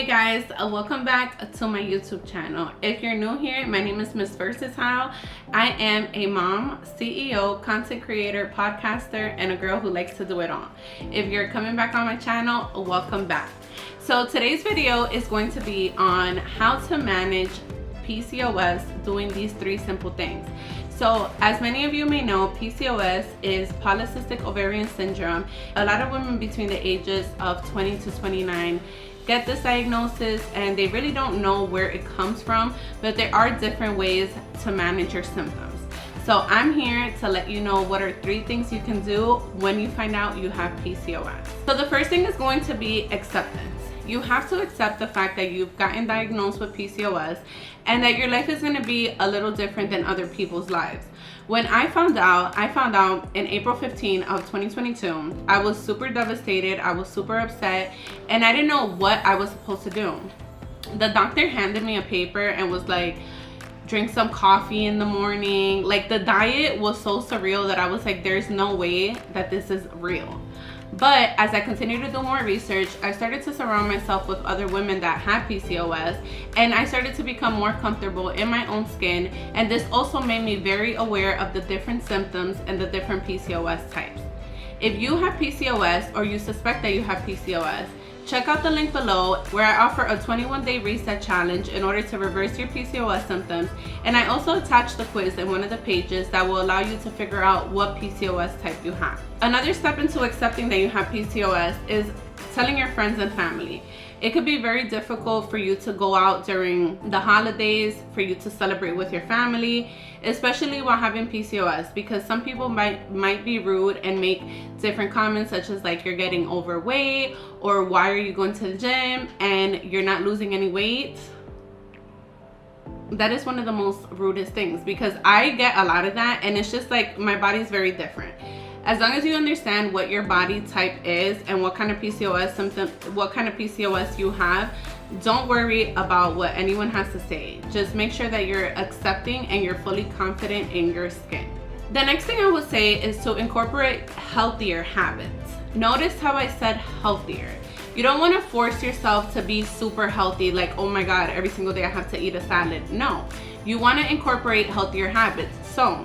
Hey guys, welcome back to my YouTube channel. If you're new here, my name is Miss Versatile. I am a mom, CEO, content creator, podcaster, and a girl who likes to do it all. If you're coming back on my channel, welcome back. So today's video is going to be on how to manage PCOS doing these 3 simple things. So as many of you may know, PCOS is polycystic ovarian syndrome. A lot of women between the ages of 20 to 29 get this diagnosis and they really don't know where it comes from, but there are different ways to manage your symptoms. So I'm here to let you know what are 3 things you can do when you find out you have PCOS. So the first thing is going to be acceptance. You have to accept the fact that you've gotten diagnosed with PCOS and that your life is going to be a little different than other people's lives. When I found out in April 15 of 2022, I was super devastated, I was super upset, and I didn't know what I was supposed to do. The doctor handed me a paper and was like, drink some coffee in the morning. Like, the diet was so surreal that I was like, there's no way that this is real. But as I continued to do more research, I started to surround myself with other women that had PCOS, and I started to become more comfortable in my own skin, and this also made me very aware of the different symptoms and the different PCOS types. If you have PCOS or you suspect that you have PCOS, check out the link below where I offer a 21-day reset challenge in order to reverse your PCOS symptoms, and I also attach the quiz in one of the pages that will allow you to figure out what PCOS type you have. Another step into accepting that you have PCOS is telling your friends and family. It could be very difficult for you to go out during the holidays, for you to celebrate with your family, especially while having PCOS, because some people might be rude and make different comments such as like, you're getting overweight, or why are you going to the gym and you're not losing any weight. That is one of the most rudest things, because I get a lot of that, and it's just like, my body's very different. As long as you understand what your body type is and what kind of PCOS you have, don't worry about what anyone has to say. Just make sure that you're accepting and you're fully confident in your skin. The next thing I would say is to incorporate healthier habits. Notice how I said healthier. You don't want to force yourself to be super healthy, like, oh my God, every single day I have to eat a salad. No, you want to incorporate healthier habits. So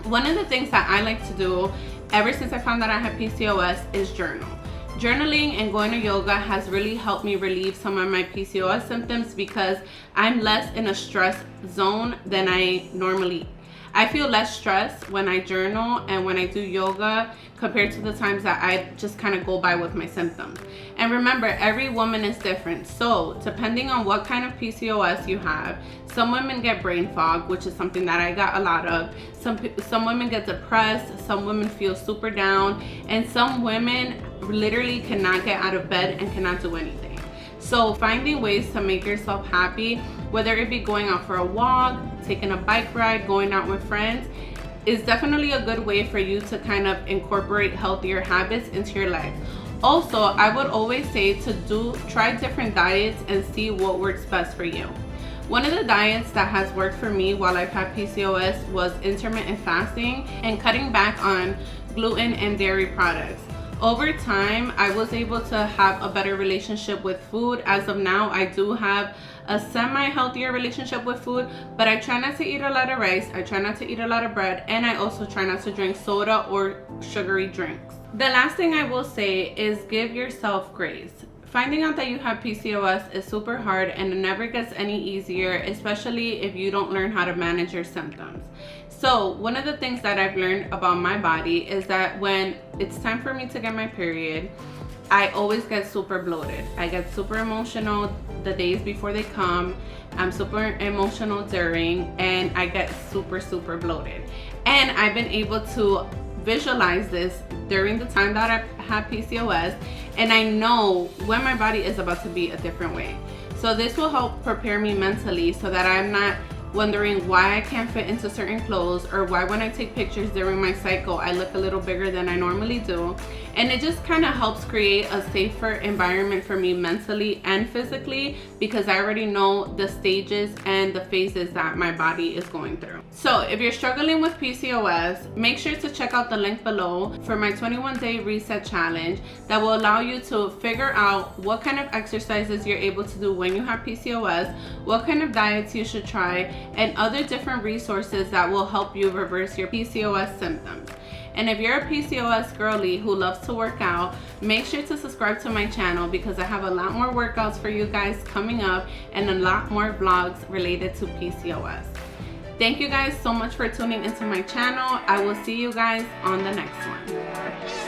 one of the things that I like to do ever since I found out I have PCOS is journal. Journaling and going to yoga has really helped me relieve some of my PCOS symptoms, because I'm less in a stress zone than I normally. I feel less stressed when I journal and when I do yoga compared to the times that I just kind of go by with my symptoms. And remember, every woman is different. So depending on what kind of PCOS you have, some women get brain fog, which is something that I got a lot of. Some women get depressed, some women feel super down, and some women literally cannot get out of bed and cannot do anything. So finding ways to make yourself happy, whether it be going out for a walk, taking a bike ride, going out with friends, is definitely a good way for you to kind of incorporate healthier habits into your life. Also, I would always say to try different diets and see what works best for you. One of the diets that has worked for me while I've had PCOS was intermittent fasting and cutting back on gluten and dairy products. Over time, I was able to have a better relationship with food. As of now, I do have a semi-healthier relationship with food, but I try not to eat a lot of rice, I try not to eat a lot of bread, and I also try not to drink soda or sugary drinks. The last thing I will say is give yourself grace. Finding out that you have PCOS is super hard, and it never gets any easier, especially if you don't learn how to manage your symptoms. So one of the things that I've learned about my body is that when it's time for me to get my period, I always get super bloated. I get super emotional the days before they come. I'm super emotional during, and I get super bloated. And I've been able to visualize this during the time that I have PCOS, and I know when my body is about to be a different way. So this will help prepare me mentally so that I'm not wondering why I can't fit into certain clothes, or why when I take pictures during my cycle I look a little bigger than I normally do. And it just kind of helps create a safer environment for me mentally and physically, because I already know the stages and the phases that my body is going through. So if you're struggling with PCOS, make sure to check out the link below for my 21-day reset challenge that will allow you to figure out what kind of exercises you're able to do when you have PCOS, what kind of diets you should try, and other different resources that will help you reverse your PCOS symptoms. And if you're a PCOS girly who loves to work out, make sure to subscribe to my channel because I have a lot more workouts for you guys coming up and a lot more vlogs related to PCOS. Thank you guys so much for tuning into my channel. I will see you guys on the next one.